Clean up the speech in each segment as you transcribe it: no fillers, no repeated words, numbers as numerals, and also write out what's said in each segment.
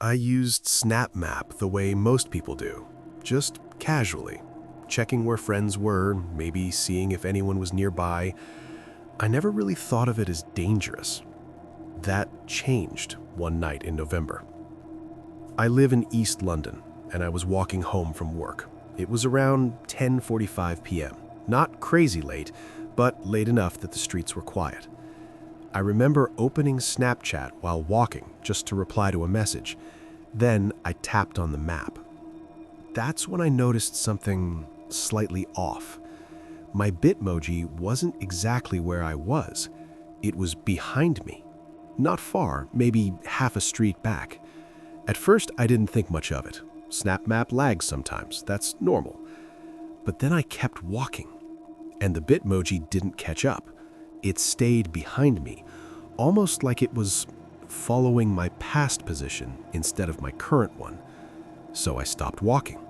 I used SnapMap the way most people do, just casually, checking where friends were, maybe seeing if anyone was nearby. I never really thought of it as dangerous. That changed one night in November. I live in East London, and I was walking home from work. It was around 10:45 p.m. Not crazy late, but late enough that the streets were quiet. I remember opening Snapchat while walking just to reply to a message. Then I tapped on the map. That's when I noticed something slightly off. My Bitmoji wasn't exactly where I was. It was behind me. Not far, maybe half a street back. At first, I didn't think much of it. SnapMap lags sometimes, that's normal. But then I kept walking, and the Bitmoji didn't catch up. It stayed behind me, almost like it was following my past position instead of my current one. So I stopped walking,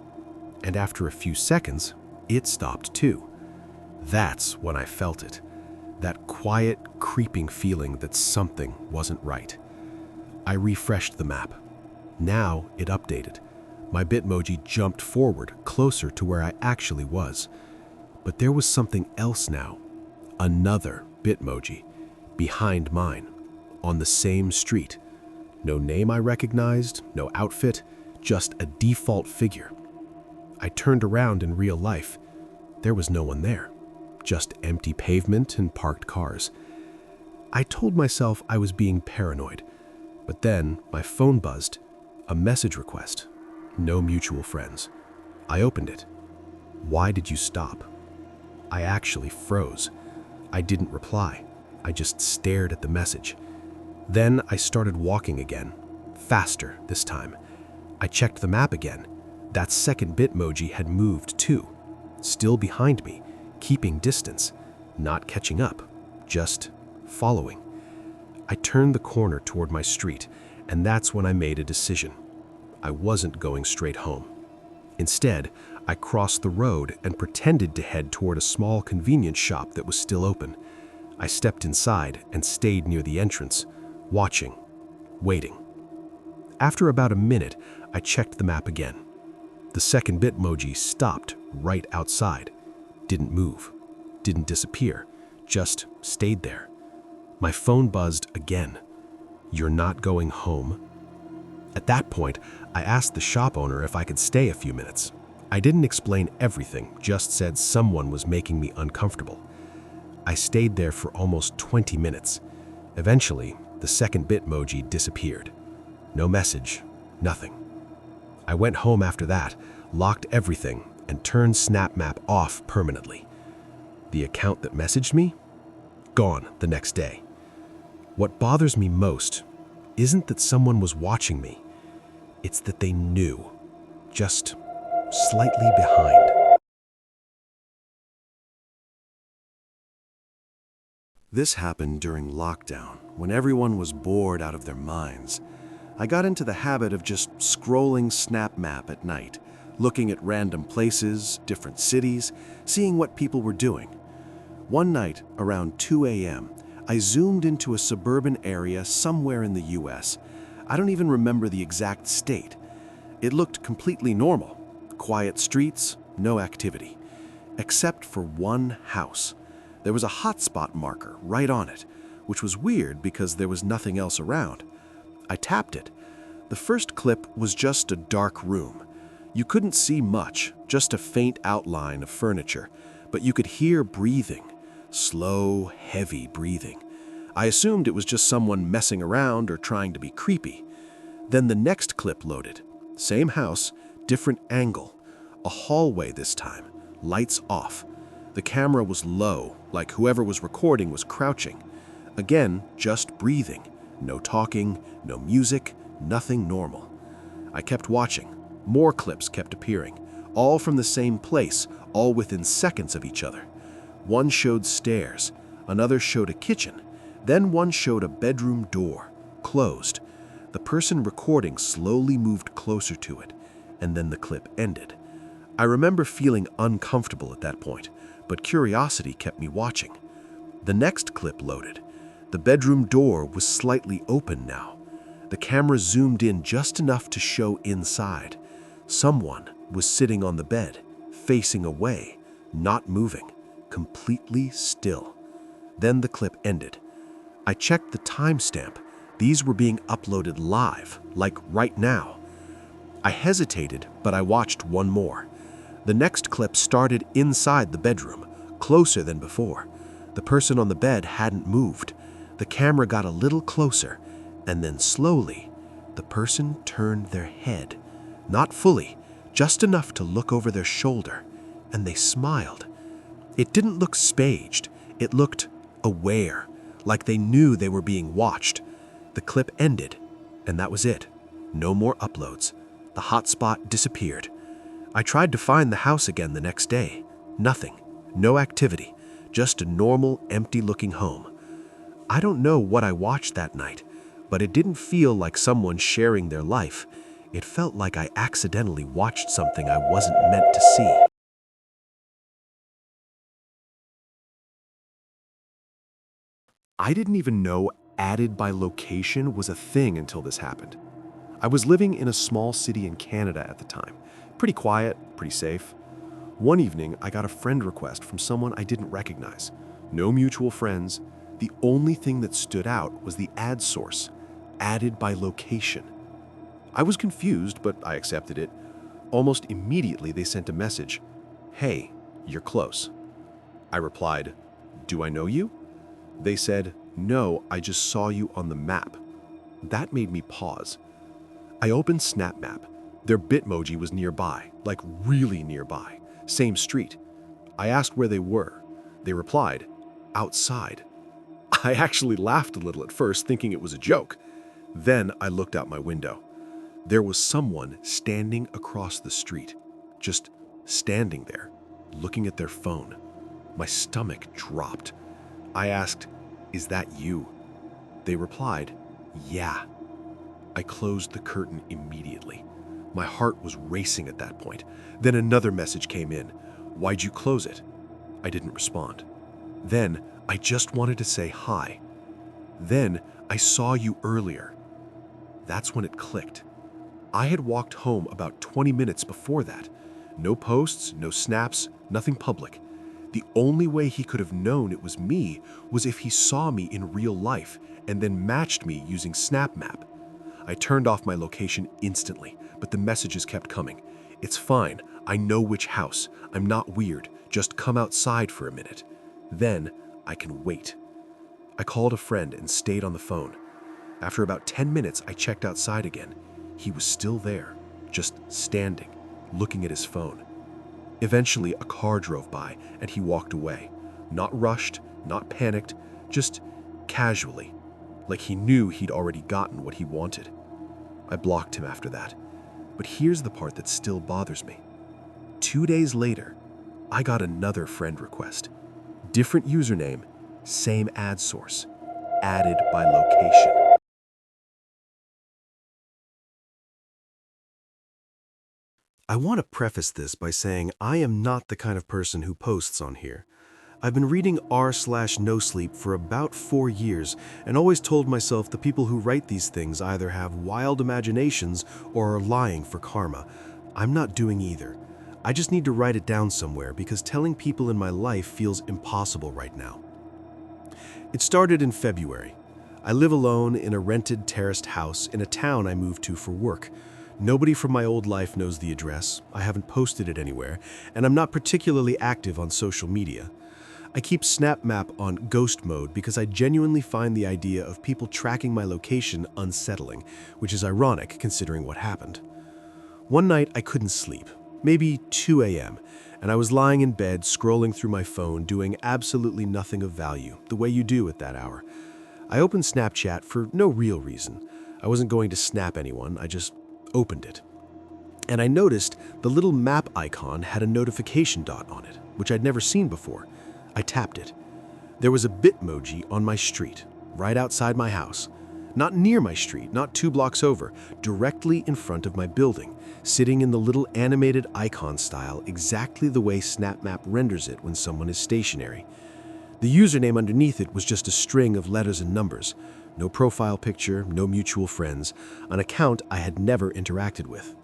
and after a few seconds, it stopped too. That's when I felt it, that quiet, creeping feeling that something wasn't right. I refreshed the map. Now it updated. My Bitmoji jumped forward, closer to where I actually was. But there was something else now. Another Bitmoji, behind mine, on the same street. No name I recognized, no outfit, just a default figure. I turned around in real life. There was no one there, just empty pavement and parked cars. I told myself I was being paranoid, but then my phone buzzed. A message request. No mutual friends. I opened it. Why did you stop? I actually froze. I didn't reply. I just stared at the message. Then I started walking again, faster this time. I checked the map again. That second Bitmoji had moved too, still behind me, keeping distance, not catching up, just following. I turned the corner toward my street, and that's when I made a decision. I wasn't going straight home. Instead, I crossed the road and pretended to head toward a small convenience shop that was still open. I stepped inside and stayed near the entrance, watching, waiting. After about a minute, I checked the map again. The second Bitmoji stopped right outside. Didn't move, didn't disappear, just stayed there. My phone buzzed again. You're not going home? At that point, I asked the shop owner if I could stay a few minutes. I didn't explain everything, just said someone was making me uncomfortable. I stayed there for almost 20 minutes. Eventually, the second Bitmoji disappeared. No message, nothing. I went home after that, locked everything, and turned SnapMap off permanently. The account that messaged me? Gone the next day. What bothers me most isn't that someone was watching me. It's that they knew, just slightly behind. This happened during lockdown, when everyone was bored out of their minds. I got into the habit of just scrolling SnapMap at night, looking at random places, different cities, seeing what people were doing. One night, around 2 a.m., I zoomed into a suburban area somewhere in the US. I don't even remember the exact state. It looked completely normal. Quiet streets, no activity. Except for one house. There was a hotspot marker right on it, which was weird because there was nothing else around. I tapped it. The first clip was just a dark room. You couldn't see much, just a faint outline of furniture, but you could hear breathing. Slow, heavy breathing. I assumed it was just someone messing around or trying to be creepy. Then the next clip loaded. Same house, different angle. A hallway this time, lights off. The camera was low, like whoever was recording was crouching. Again, just breathing. No talking, no music, nothing normal. I kept watching. More clips kept appearing, all from the same place, all within seconds of each other. One showed stairs, another showed a kitchen, then one showed a bedroom door, closed. The person recording slowly moved closer to it, and then the clip ended. I remember feeling uncomfortable at that point, but curiosity kept me watching. The next clip loaded. The bedroom door was slightly open now. The camera zoomed in just enough to show inside. Someone was sitting on the bed, facing away, not moving, completely still. Then the clip ended. I checked the timestamp. These were being uploaded live, like right now. I hesitated, but I watched one more. The next clip started inside the bedroom, closer than before. The person on the bed hadn't moved. The camera got a little closer, and then slowly, the person turned their head. Not fully, just enough to look over their shoulder, and they smiled. It didn't look staged. It looked aware, like they knew they were being watched. The clip ended, and that was it. No more uploads. The hotspot disappeared. I tried to find the house again the next day. Nothing. No activity. Just a normal, empty-looking home. I don't know what I watched that night, but it didn't feel like someone sharing their life. It felt like I accidentally watched something I wasn't meant to see. I didn't even know added by location was a thing until this happened. I was living in a small city in Canada at the time. Pretty quiet, pretty safe. One evening, I got a friend request from someone I didn't recognize. No mutual friends. The only thing that stood out was the ad source, added by location. I was confused, but I accepted it. Almost immediately, they sent a message. "Hey, you're close." I replied, "Do I know you?" They said, "No, I just saw you on the map." That made me pause. I opened SnapMap. Their Bitmoji was nearby, like really nearby. Same street. I asked where they were. They replied, "Outside." I actually laughed a little at first, thinking it was a joke. Then I looked out my window. There was someone standing across the street, just standing there, looking at their phone. My stomach dropped. I asked, "Is that you?" They replied, "Yeah." I closed the curtain immediately. My heart was racing at that point. Then another message came in. "Why'd you close it?" I didn't respond. Then I just wanted to say hi. Then I saw you earlier. That's when it clicked. I had walked home about 20 minutes before that. No posts, no snaps, nothing public. The only way he could have known it was me was if he saw me in real life and then matched me using SnapMap. I turned off my location instantly, but the messages kept coming. "It's fine. I know which house. I'm not weird. Just come outside for a minute. Then I can wait." I called a friend and stayed on the phone. After about 10 minutes, I checked outside again. He was still there, just standing, looking at his phone. Eventually, a car drove by and he walked away. Not rushed, not panicked, just casually, like he knew he'd already gotten what he wanted. I blocked him after that. But here's the part that still bothers me. 2 days later, I got another friend request. Different username, same ad source, added by location. I want to preface this by saying I am not the kind of person who posts on here. I've been reading r/nosleep for about 4 years and always told myself the people who write these things either have wild imaginations or are lying for karma. I'm not doing either. I just need to write it down somewhere because telling people in my life feels impossible right now. It started in February. I live alone in a rented terraced house in a town I moved to for work. Nobody from my old life knows the address, I haven't posted it anywhere, and I'm not particularly active on social media. I keep SnapMap on ghost mode because I genuinely find the idea of people tracking my location unsettling, which is ironic considering what happened. One night I couldn't sleep, maybe 2 a.m., and I was lying in bed scrolling through my phone doing absolutely nothing of value, the way you do at that hour. I opened Snapchat for no real reason. I wasn't going to snap anyone, I just opened it. And I noticed the little map icon had a notification dot on it, which I'd never seen before. I tapped it. There was a Bitmoji on my street, right outside my house. Not near my street, not 2 blocks over, directly in front of my building, sitting in the little animated icon style exactly the way SnapMap renders it when someone is stationary. The username underneath it was just a string of letters and numbers. No profile picture, no mutual friends, an account I had never interacted with.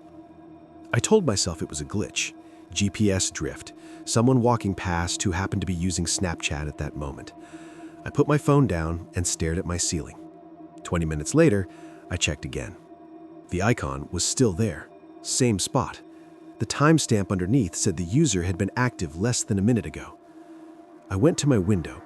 I told myself it was a glitch, GPS drift, someone walking past who happened to be using Snapchat at that moment. I put my phone down and stared at my ceiling. 20 minutes later, I checked again. The icon was still there, same spot. The timestamp underneath said the user had been active less than a minute ago. I went to my window.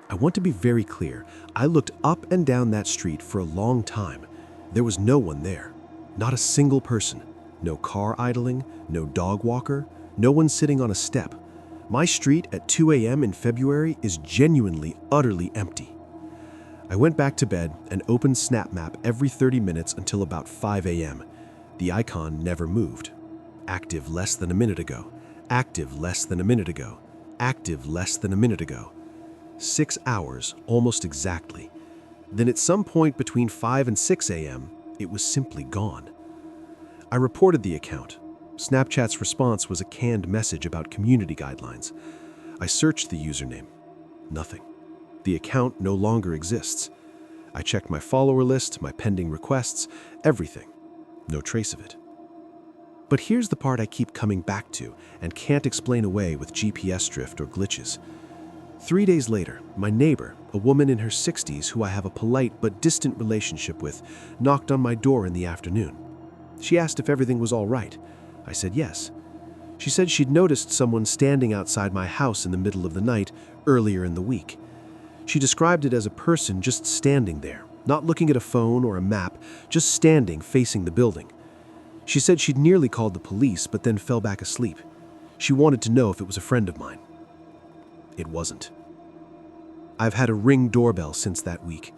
I want to be very clear. I looked up and down that street for a long time. There was no one there. Not a single person. No car idling, no dog walker, no one sitting on a step. My street at 2 a.m. in February is genuinely, utterly empty. I went back to bed and opened SnapMap every 30 minutes until about 5 a.m. The icon never moved. Active less than a minute ago. Active less than a minute ago. Active less than a minute ago. 6 hours, almost exactly. Then at some point between 5 and 6 a.m., it was simply gone. I reported the account. Snapchat's response was a canned message about community guidelines. I searched the username. Nothing. The account no longer exists. I checked my follower list, my pending requests, everything. No trace of it. But here's the part I keep coming back to and can't explain away with GPS drift or glitches. 3 days later, my neighbor, a woman in her 60s who I have a polite but distant relationship with, knocked on my door in the afternoon. She asked if everything was all right. I said yes. She said she'd noticed someone standing outside my house in the middle of the night earlier in the week. She described it as a person just standing there, not looking at a phone or a map, just standing facing the building. She said she'd nearly called the police but then fell back asleep. She wanted to know if it was a friend of mine. It wasn't. I've had a Ring doorbell since that week.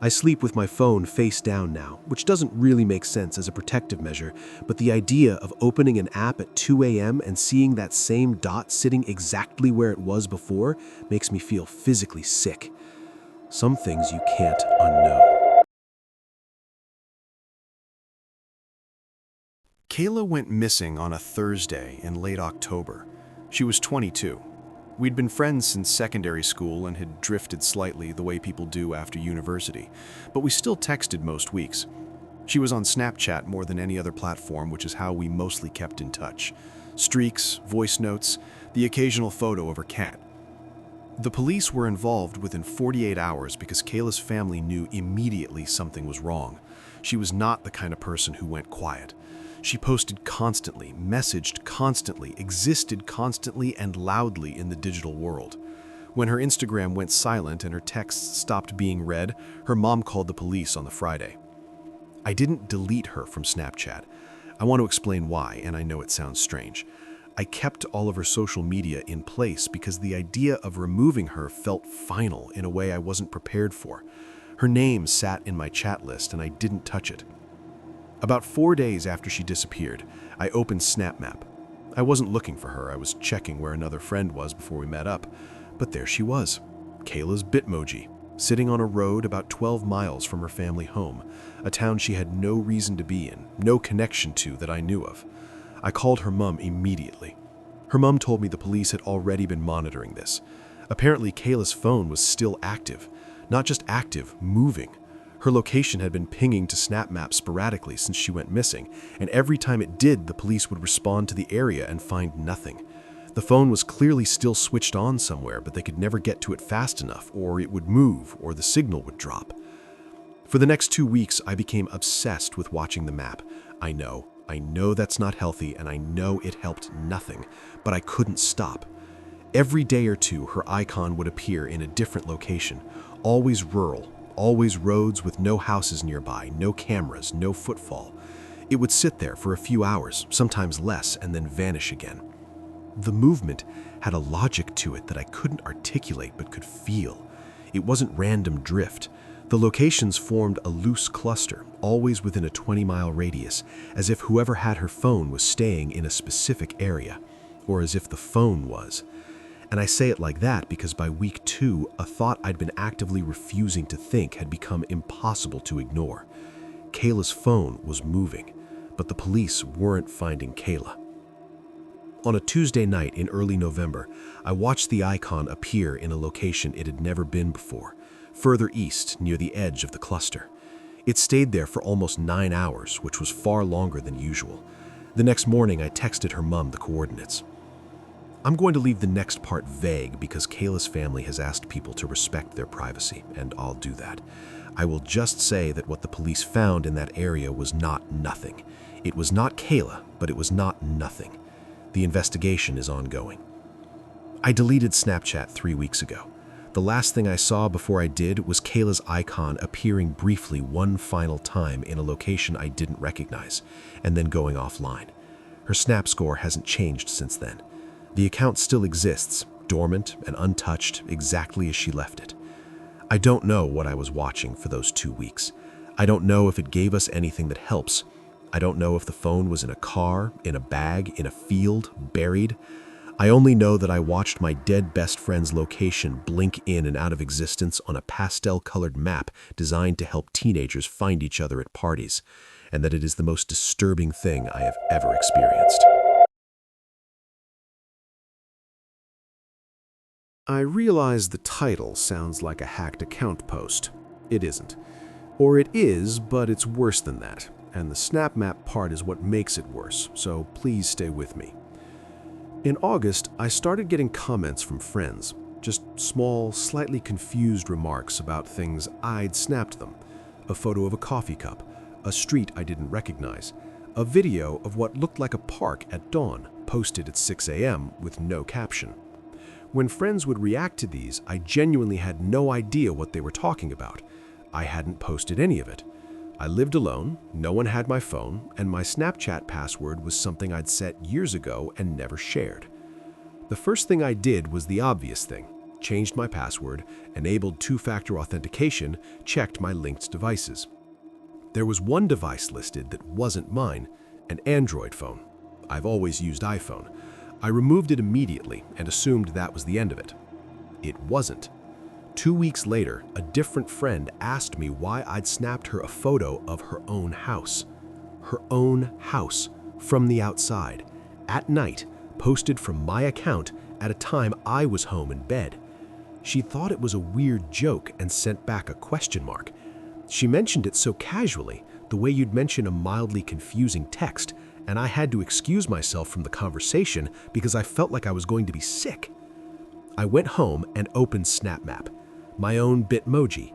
I sleep with my phone face down now, which doesn't really make sense as a protective measure, but the idea of opening an app at 2 a.m. and seeing that same dot sitting exactly where it was before makes me feel physically sick. Some things you can't unknow. Kayla went missing on a Thursday in late October. She was 22. We'd been friends since secondary school and had drifted slightly the way people do after university, but we still texted most weeks. She was on Snapchat more than any other platform, which is how we mostly kept in touch. Streaks, voice notes, the occasional photo of her cat. The police were involved within 48 hours because Kayla's family knew immediately something was wrong. She was not the kind of person who went quiet. She posted constantly, messaged constantly, existed constantly and loudly in the digital world. When her Instagram went silent and her texts stopped being read, her mom called the police on the Friday. I didn't delete her from Snapchat. I want to explain why, and I know it sounds strange. I kept all of her social media in place because the idea of removing her felt final in a way I wasn't prepared for. Her name sat in my chat list and I didn't touch it. About 4 days after she disappeared, I opened SnapMap. I wasn't looking for her, I was checking where another friend was before we met up. But there she was, Kayla's Bitmoji, sitting on a road about 12 miles from her family home, a town she had no reason to be in, no connection to that I knew of. I called her mom immediately. Her mom told me the police had already been monitoring this. Apparently, Kayla's phone was still active. Not just active, moving. Her location had been pinging to SnapMap sporadically since she went missing, and every time it did, the police would respond to the area and find nothing. The phone was clearly still switched on somewhere, but they could never get to it fast enough, or it would move, or the signal would drop. For the next 2 weeks, I became obsessed with watching the map. I know that's not healthy, and I know it helped nothing, but I couldn't stop. Every day or two, her icon would appear in a different location, always rural, always roads with no houses nearby, no cameras, no footfall. It would sit there for a few hours, sometimes less, and then vanish again. The movement had a logic to it that I couldn't articulate but could feel. It wasn't random drift. The locations formed a loose cluster, always within a 20-mile radius, as if whoever had her phone was staying in a specific area, or as if the phone was. And I say it like that because by week 2, a thought I'd been actively refusing to think had become impossible to ignore. Kayla's phone was moving, but the police weren't finding Kayla. On a Tuesday night in early November, I watched the icon appear in a location it had never been before, further east near the edge of the cluster. It stayed there for almost 9 hours, which was far longer than usual. The next morning, I texted her mom the coordinates. I'm going to leave the next part vague because Kayla's family has asked people to respect their privacy, and I'll do that. I will just say that what the police found in that area was not nothing. It was not Kayla, but it was not nothing. The investigation is ongoing. I deleted Snapchat 3 weeks ago. The last thing I saw before I did was Kayla's icon appearing briefly one final time in a location I didn't recognize, and then going offline. Her Snap score hasn't changed since then. The account still exists, dormant and untouched, exactly as she left it. I don't know what I was watching for those 2 weeks. I don't know if it gave us anything that helps. I don't know if the phone was in a car, in a bag, in a field, buried. I only know that I watched my dead best friend's location blink in and out of existence on a pastel-colored map designed to help teenagers find each other at parties, and that it is the most disturbing thing I have ever experienced. I realize the title sounds like a hacked account post. It isn't. Or it is, but it's worse than that. And the Snap Map part is what makes it worse, so please stay with me. In August, I started getting comments from friends, just small, slightly confused remarks about things I'd snapped them. A photo of a coffee cup, a street I didn't recognize, a video of what looked like a park at dawn, posted at 6 a.m. with no caption. When friends would react to these, I genuinely had no idea what they were talking about. I hadn't posted any of it. I lived alone, no one had my phone, and my Snapchat password was something I'd set years ago and never shared. The first thing I did was the obvious thing. Changed my password, enabled two-factor authentication, checked my linked devices. There was one device listed that wasn't mine, an Android phone. I've always used iPhone. I removed it immediately and assumed that was the end of it. It wasn't. 2 weeks later, a different friend asked me why I'd snapped her a photo of her own house. Her own house, from the outside, at night, posted from my account at a time I was home in bed. She thought it was a weird joke and sent back a question mark. She mentioned it so casually, the way you'd mention a mildly confusing text, and I had to excuse myself from the conversation because I felt like I was going to be sick. I went home and opened SnapMap, my own Bitmoji.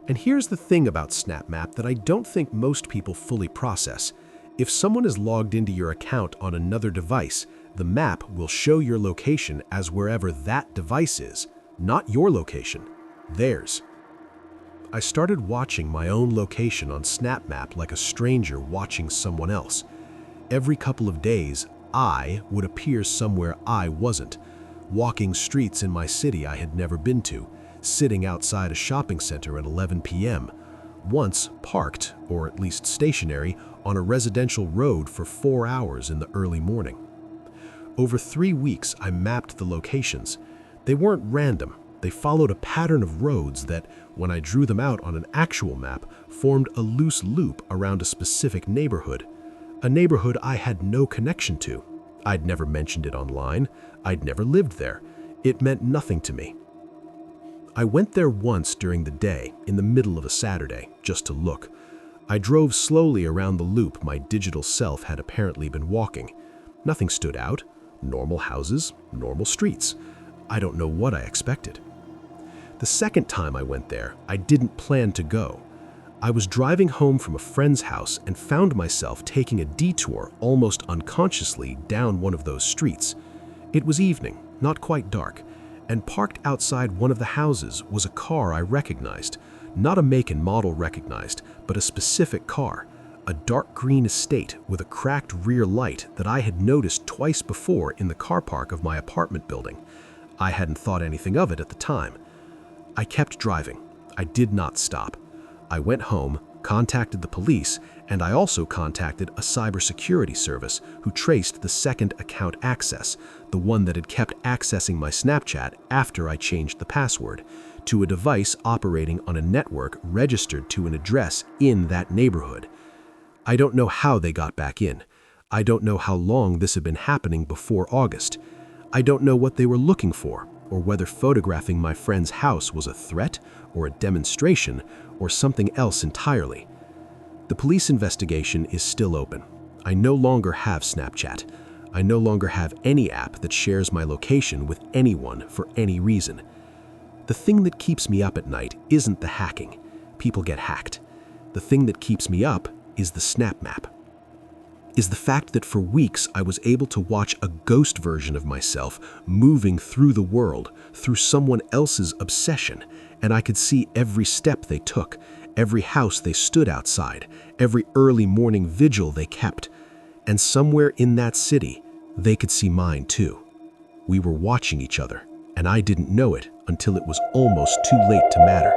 And here's the thing about SnapMap that I don't think most people fully process. If someone is logged into your account on another device, the map will show your location as wherever that device is, not your location, theirs. I started watching my own location on SnapMap like a stranger watching someone else. Every couple of days, I would appear somewhere I wasn't, walking streets in my city I had never been to, sitting outside a shopping center at 11 p.m., once parked, or at least stationary, on a residential road for 4 hours in the early morning. Over 3 weeks, I mapped the locations. They weren't random. They followed a pattern of roads that, when I drew them out on an actual map, formed a loose loop around a specific neighborhood. A neighborhood I had no connection to. I'd never mentioned it online. I'd never lived there. It meant nothing to me. I went there once during the day, in the middle of a Saturday, just to look. I drove slowly around the loop my digital self had apparently been walking. Nothing stood out. Normal houses, normal streets. I don't know what I expected. The second time I went there, I didn't plan to go. I was driving home from a friend's house and found myself taking a detour almost unconsciously down one of those streets. It was evening, not quite dark, and parked outside one of the houses was a car I recognized. Not a make and model recognized, but a specific car. A dark green Estate with a cracked rear light that I had noticed twice before in the car park of my apartment building. I hadn't thought anything of it at the time. I kept driving. I did not stop. I went home, contacted the police, and I also contacted a cybersecurity service who traced the second account access, the one that had kept accessing my Snapchat after I changed the password, to a device operating on a network registered to an address in that neighborhood. I don't know how they got back in. I don't know how long this had been happening before August. I don't know what they were looking for, or whether photographing my friend's house was a threat, or a demonstration, or something else entirely. The police investigation is still open. I no longer have Snapchat. I no longer have any app that shares my location with anyone for any reason. The thing that keeps me up at night isn't the hacking. People get hacked. The thing that keeps me up is the Snap Map. Is the fact that for weeks I was able to watch a ghost version of myself moving through the world, through someone else's obsession, and I could see every step they took, every house they stood outside, every early morning vigil they kept. And somewhere in that city, they could see mine too. We were watching each other, and I didn't know it until it was almost too late to matter.